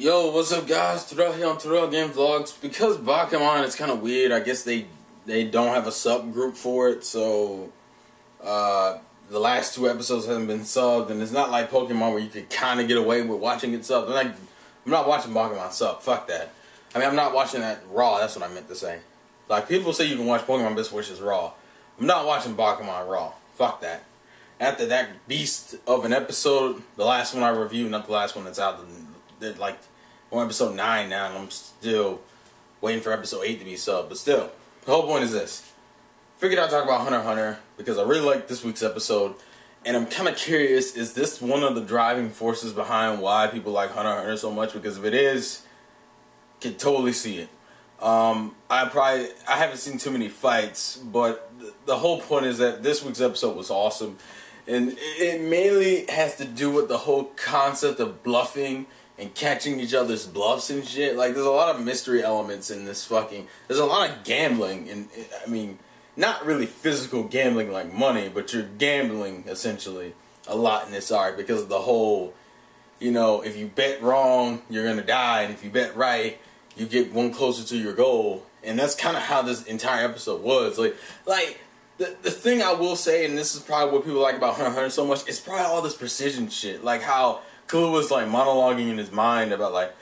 Yo, what's up, guys? Terrell here on Terrell Game Vlogs. Because Bakuman is kind of weird, I guess they don't have a subgroup for it, so the last two episodes haven't been subbed, and it's not like Pokemon where you could kind of get away with watching it subbed. I'm not watching Bakuman sub. Fuck that. I mean, I'm not watching that raw. That's what I meant to say. Like, people say you can watch Pokemon Best Wishes raw. I'm not watching Bakuman raw. Fuck that. After that beast of an episode, the last one I reviewed, not the last one that's out, they're like on episode 9 now, and I'm still waiting for episode 8 to be subbed. But still, the whole point is this. Figured I'd talk about Hunter x Hunter because I really like this week's episode, and I'm kind of curious, is this one of the driving forces behind why people like Hunter x Hunter so much? Because if it is, can totally see it. I haven't seen too many fights, but the whole point is that this week's episode was awesome, and it mainly has to do with the whole concept of bluffing and catching each other's bluffs and shit. Like, there's a lot of mystery elements in this there's a lot of gambling, and I mean, not really physical gambling like money, but you're gambling essentially a lot in this arc because of the whole, you know, if you bet wrong, you're gonna die, and if you bet right, you get one closer to your goal. And that's kind of how this entire episode was. Like the thing I will say, and this is probably what people like about Hunter x Hunter so much, it's probably all this precision shit. Like how Killua was like monologuing in his mind about like,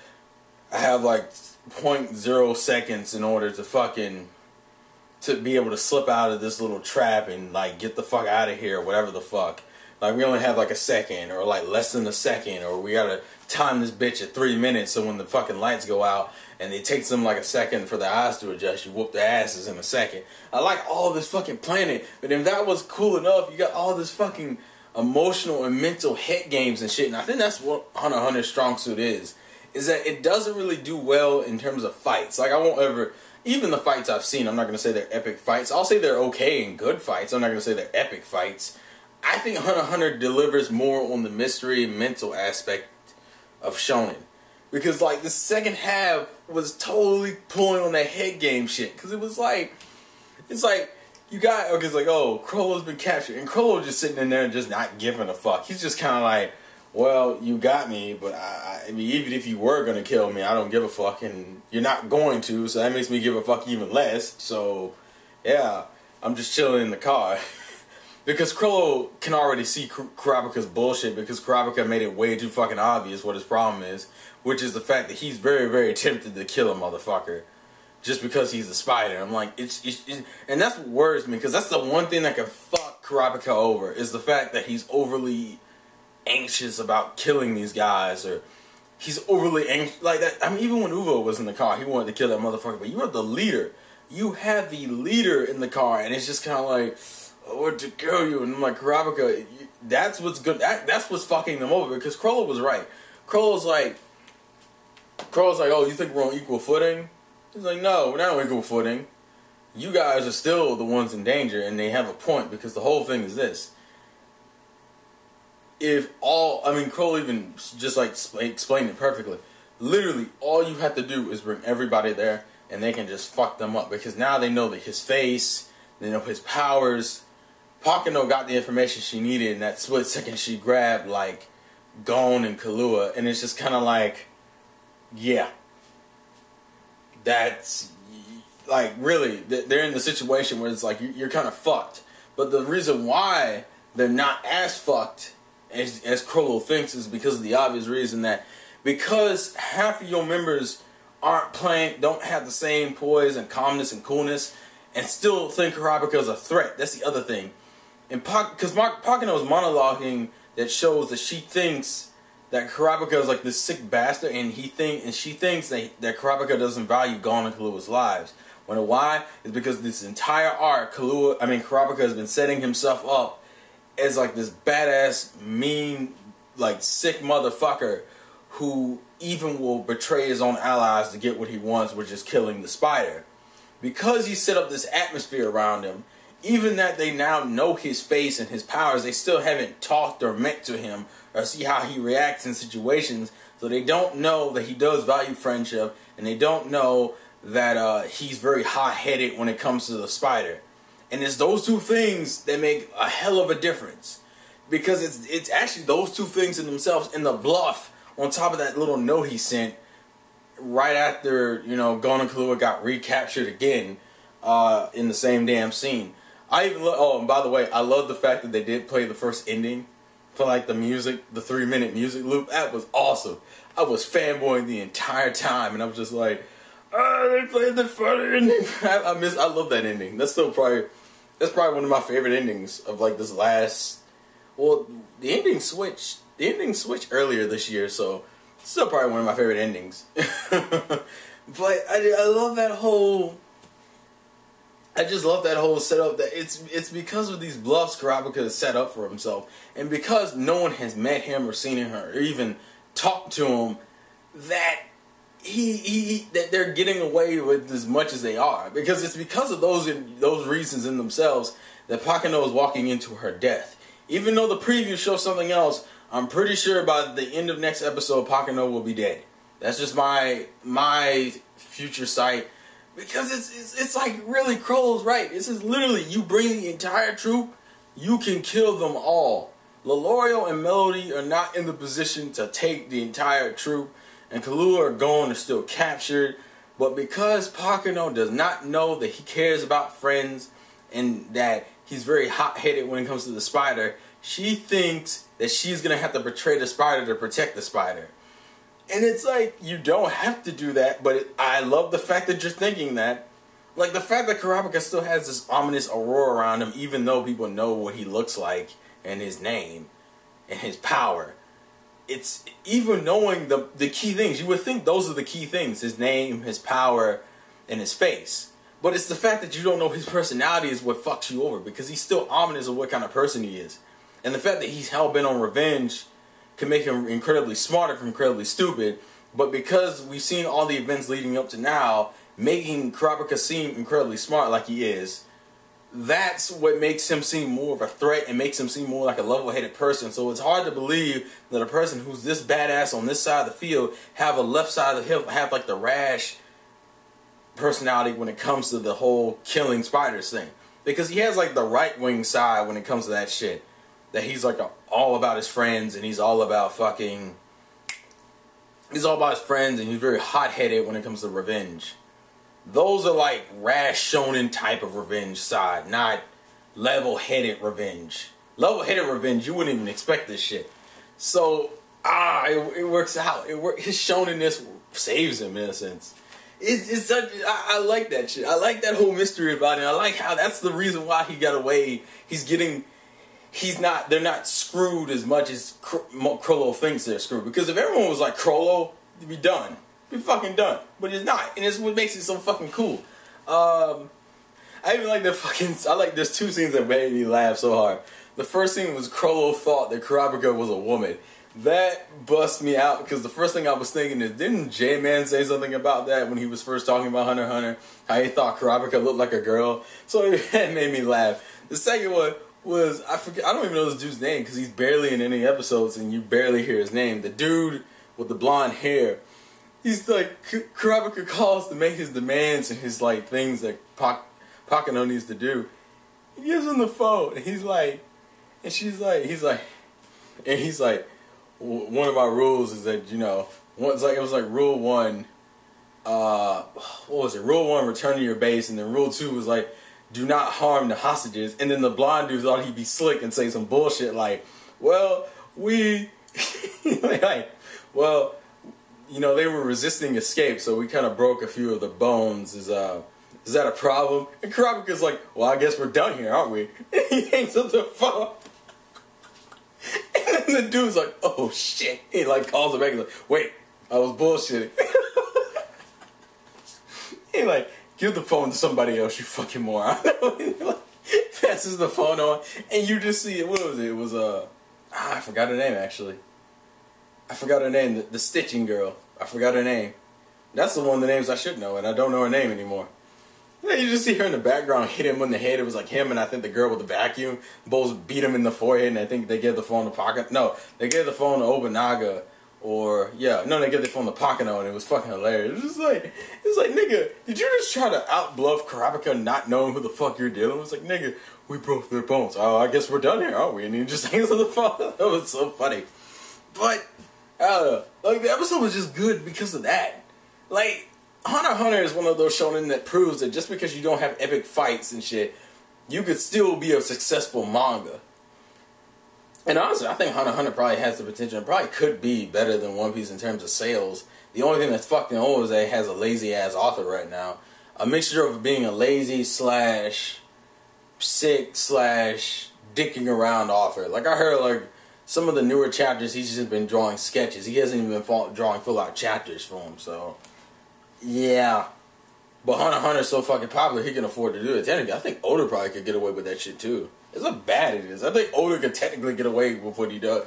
I have like 0.0 seconds in order to be able to slip out of this little trap and like get the fuck out of here, or whatever the fuck. Like, we only have like a second, or like less than a second, or we gotta time this bitch at 3 minutes, so when the fucking lights go out and it takes them like a second for their eyes to adjust, you whoop their asses in a second. I like all this fucking planning, but if that was cool enough, you got all this fucking emotional and mental head games and shit, and I think that's what Hunter x Hunter's strong suit is that it doesn't really do well in terms of fights. Like, I won't ever, even the fights I've seen, I'm not gonna say they're epic fights. I'll say they're okay and good fights. I'm not gonna say they're epic fights. I think Hunter x Hunter delivers more on the mystery and mental aspect of shonen. Because, like, the second half was totally pulling on that head game shit. Because it was like, it's like, you got, okay, it's like, oh, Crollo's been captured. And Crollo just sitting in there and just not giving a fuck. He's just kind of like, well, you got me, but I mean, even if you were going to kill me, I don't give a fuck. And you're not going to, so that makes me give a fuck even less. So, yeah, I'm just chilling in the car. Because Crollo can already see Kurapika's bullshit, because Kurapika made it way too fucking obvious what his problem is, which is the fact that he's very, very tempted to kill a motherfucker just because he's a spider. I'm like, and that's what worries me, because that's the one thing that can fuck Kurapika over, is the fact that he's overly anxious about killing these guys, or he's overly anxious, like that. I mean, even when Uvo was in the car, he wanted to kill that motherfucker, but you are the leader. You have the leader in the car, and it's just kind of like, or to kill you, and I'm like, Kurapika, that's what's good. That's what's fucking them over, because Crollo was right. Crollo's like, oh, you think we're on equal footing? He's like, no, we're not on equal footing. You guys are still the ones in danger, and they have a point, because the whole thing is this. Crollo even just like explained it perfectly. Literally, all you have to do is bring everybody there, and they can just fuck them up, because now they know that his face, they know his powers. Pakano got the information she needed in that split second she grabbed, like, Gon and Killua, and it's just kind of like, yeah. That's, like, really, they're in the situation where it's like, you're kind of fucked. But the reason why they're not as fucked as Crollo thinks is because of the obvious reason that, because half of your members don't have the same poise and calmness and coolness, and still think Kurapika is a threat. That's the other thing. And because Pakano is monologuing that shows that she thinks that Kurapika is like this sick bastard, and she thinks that Kurapika doesn't value Gon and Killua's lives. Why? Is because this entire arc, Kurapika has been setting himself up as like this badass, mean, like sick motherfucker who even will betray his own allies to get what he wants, which is killing the spider. Because he set up this atmosphere around him, even that they now know his face and his powers, they still haven't talked or met to him or see how he reacts in situations, so they don't know that he does value friendship, and they don't know that he's very hot-headed when it comes to the spider. And it's those two things that make a hell of a difference, because it's actually those two things in themselves, and the bluff on top of that little note he sent right after, you know, Gon and Killua got recaptured again in the same damn scene. I even oh, and by the way, I love the fact that they did play the first ending for like the music, the 3-minute music loop. That was awesome. I was fanboying the entire time, and I was just like, oh, they played the first ending. I love that ending. That's probably one of my favorite endings of like this last. Well, the ending switched earlier this year, so it's still probably one of my favorite endings. But I love that whole. I just love that whole setup. That it's because of these bluffs Kurapika has set up for himself, and because no one has met him or seen him or even talked to him, that that they're getting away with as much as they are. Because it's because of those reasons in themselves that Pakano is walking into her death. Even though the preview shows something else, I'm pretty sure by the end of next episode, Pakano will be dead. That's just my future sight. Because it's like really Crow's right. This is literally, you bring the entire troop, you can kill them all. Lelorio and Melody are not in the position to take the entire troop, and Killua and Gon are still captured. But because Pakano does not know that he cares about friends and that he's very hot-headed when it comes to the spider, she thinks that she's going to have to betray the spider to protect the spider. And it's like, you don't have to do that, but I love the fact that you're thinking that. Like, the fact that Kurapika still has this ominous aurora around him, even though people know what he looks like, and his name, and his power. It's, even knowing the key things, you would think those are the key things, his name, his power, and his face. But it's the fact that you don't know his personality is what fucks you over, because he's still ominous of what kind of person he is. And the fact that he's hell-bent on revenge can make him incredibly smart or incredibly stupid, but because we've seen all the events leading up to now, making Kurapika seem incredibly smart like he is, that's what makes him seem more of a threat and makes him seem more like a level-headed person. So it's hard to believe that a person who's this badass on this side of the field have a left side of the hill, have like the rash personality when it comes to the whole killing spiders thing. Because he has like the right-wing side when it comes to that shit. That he's like all about his friends, and he's all about fucking. He's all about his friends, and he's very hot-headed when it comes to revenge. Those are like rash shonen type of revenge side, not level-headed revenge. Level-headed revenge, you wouldn't even expect this shit. So it works out. His shonenness saves him in a sense. It's such, I like that shit. I like that whole mystery about him. I like how that's the reason why he got away. They're not screwed as much as Krollo thinks they're screwed. Because if everyone was like Krollo, they'd be done. Be fucking done. But it's not. And it's what makes it so fucking cool. I even like there's two scenes that made me laugh so hard. The first scene was Krollo thought that Kurapika was a woman. That bust me out, because the first thing I was thinking is, didn't J-Man say something about that when he was first talking about Hunter x Hunter? How he thought Kurapika looked like a girl? So that made me laugh. The second one was, I don't even know this dude's name, because he's barely in any episodes and you barely hear his name. The dude with the blonde hair. He's like, Kurapika calls to make his demands and his like things that Pakano needs to do. He gives him the phone and he's like, he's like, one of my rules is that, you know, it was like rule 1, what was it? Rule 1, return to your base, and then rule 2 was like, do not harm the hostages. And then the blonde dude thought he'd be slick and say some bullshit like, well, you know, they were resisting escape, so we kind of broke a few of the bones. Is that a problem? And Kurapika's like, well, I guess we're done here, aren't we? And he hangs up the phone. And then the dude's like, oh shit. He like calls him back and like, wait, I was bullshitting. He like, give the phone to somebody else, you fucking moron. Passes the phone on, and you just see it. What was it? It was I forgot her name actually. I forgot her name. The stitching girl. I forgot her name. That's the one of the names I should know, and I don't know her name anymore. Yeah, you just see her in the background hit him in the head. It was like him and I think the girl with the vacuum. Both beat him in the forehead, and I think they gave the phone to Pocket. No, they gave the phone to Obunaga. They gave the phone to Pakano, and it was fucking hilarious. It's like, nigga, did you just try to outbluff Kurapika not knowing who the fuck you're dealing with? It's like, nigga, we broke their bones. Oh, I guess we're done here, aren't we? And he just hangs on the phone. That was so funny. But, I don't know. Like, the episode was just good because of that. Like, Hunter x Hunter is one of those shonen that proves that just because you don't have epic fights and shit, you could still be a successful manga. And honestly, I think Hunter x Hunter probably has the potential and probably could be better than One Piece in terms of sales. The only thing that's fucking old is that it has a lazy-ass author right now. A mixture of being a lazy / sick / dicking around author. Like, I heard, like, some of the newer chapters, he's just been drawing sketches. He hasn't even been drawing full-out chapters for him, so... Yeah. But Hunter x Hunter is so fucking popular, he can afford to do it. Technically, I think Oda probably could get away with that shit, too. That's how bad it is. I think Oda could technically get away with what he does.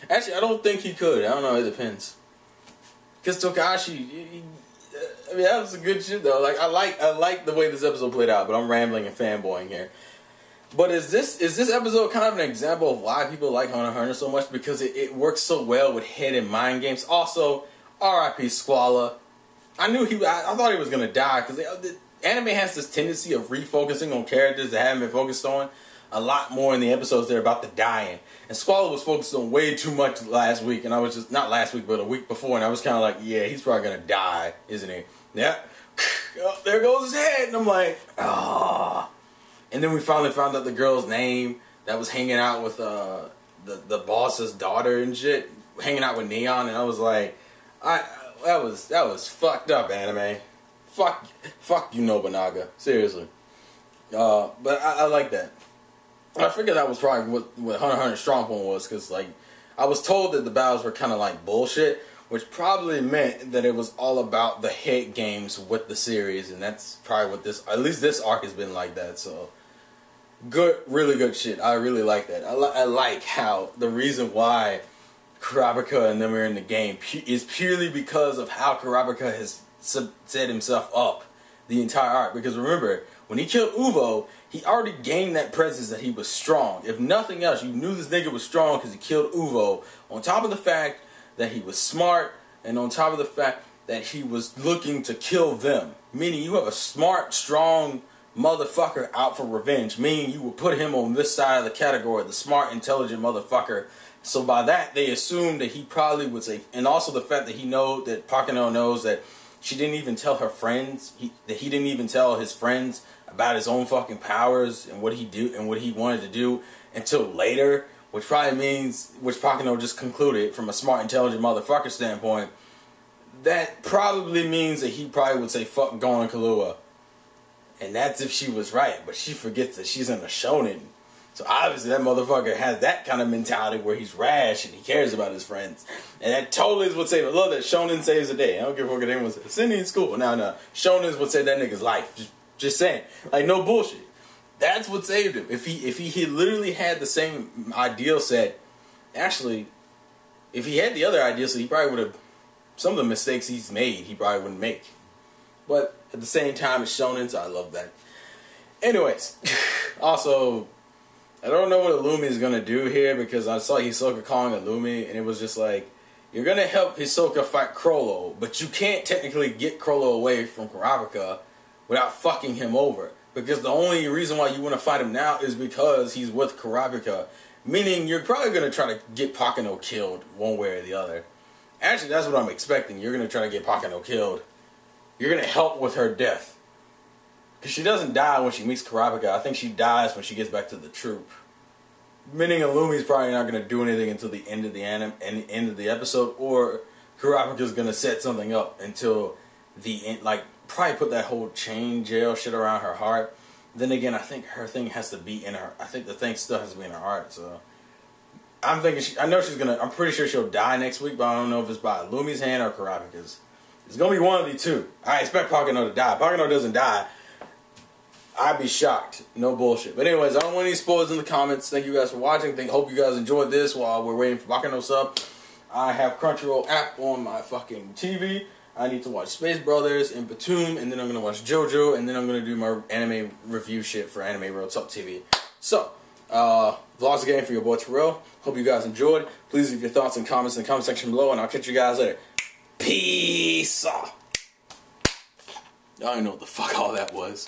Actually, I don't think he could. I don't know. It depends. Because Togashi... I mean, that was some good shit, though. Like, I like the way this episode played out, but I'm rambling and fanboying here. But is this episode kind of an example of why people like Hunter x Hunter so much? Because it works so well with head and mind games. Also, R.I.P. Squall. I thought he was gonna die because the anime has this tendency of refocusing on characters that haven't been focused on a lot more in the episodes they're about to die in. And Squall was focused on way too much last week, and I was just not last week, but a week before, and I was kind of like, yeah, he's probably gonna die, isn't he? Yeah. Oh, there goes his head, and I'm like, ah. And then we finally found out the girl's name that was hanging out with the boss's daughter and shit, hanging out with Neon, and I was like, that was fucked up, anime. Fuck you, Nobunaga. Seriously. But I like that. I figured that was probably what Hunter x Hunter's strong point was, because like I was told that the battles were kind of like bullshit, which probably meant that it was all about the hit games with the series, and that's probably what at least this arc has been like that. So good, really good shit. I really like that. I like how the reason why Kurapika and them are in the game is purely because of how Kurapika has set himself up the entire arc. Because remember, when he killed Uvo, he already gained that presence that he was strong. If nothing else, you knew this nigga was strong because he killed Uvo. On top of the fact that he was smart, and on top of the fact that he was looking to kill them. Meaning you have a smart, strong motherfucker out for revenge. Meaning you would put him on this side of the category, the smart, intelligent motherfucker. So by that, they assumed that he probably would say, and also the fact that Pakano knows that she didn't even tell her friends, that he didn't even tell his friends about his own fucking powers and what he wanted to do until later, which probably means, which Pakano just concluded from a smart, intelligent motherfucker standpoint, that probably means that he probably would say fuck Gon Kahlua. And that's if she was right, but she forgets that she's in a shonen. So obviously that motherfucker has that kind of mentality where he's rash and he cares about his friends. And that totally is what saved him. Look, that shonen saves the day. I don't give a fuck if anyone says Cindy in school. No. Shonens would save that nigga's life. Just saying. Like, no bullshit. That's what saved him. If he literally had the same ideal set, actually, if he had the other ideal set, he probably would have, some of the mistakes he's made, he probably wouldn't make. But at the same time, it's shonen, so I love that. Anyways, also, I don't know what Illumi is going to do here, because I saw Hisoka calling Illumi, and it was just like, you're going to help Hisoka fight Crollo, but you can't technically get Crollo away from Kurapika without fucking him over. Because the only reason why you want to fight him now is because he's with Kurapika. Meaning, you're probably going to try to get Pakano killed one way or the other. Actually, that's what I'm expecting. You're going to try to get Pakano killed. You're going to help with her death. Because she doesn't die when she meets Kurapika. I think she dies when she gets back to the troop. Meaning Illumi's probably not going to do anything until the end of the end of the episode. Or Kurapika's going to set something up until the end. Like, probably put that whole chain jail shit around her heart. Then again, I think her thing has to be in her. I think the thing still has to be in her heart. So I'm thinking I'm pretty sure she'll die next week, but I don't know if it's by Illumi's hand or Kurapika's. It's gonna be one of the two. I expect Pakano to die. If Pakano doesn't die, I'd be shocked. No bullshit. But anyways, I don't want any spoilers in the comments. Thank you guys for watching. Hope you guys enjoyed this while we're waiting for Pakano sub. I have Crunchyroll app on my fucking TV. I need to watch Space Brothers and Batum, and then I'm going to watch JoJo, and then I'm going to do my anime review shit for Anime Real Talk TV. So, vlogs again for your boy Terrell. Hope you guys enjoyed. Please leave your thoughts and comments in the comment section below, and I'll catch you guys later. Peace! Y'all didn't know what the fuck all that was.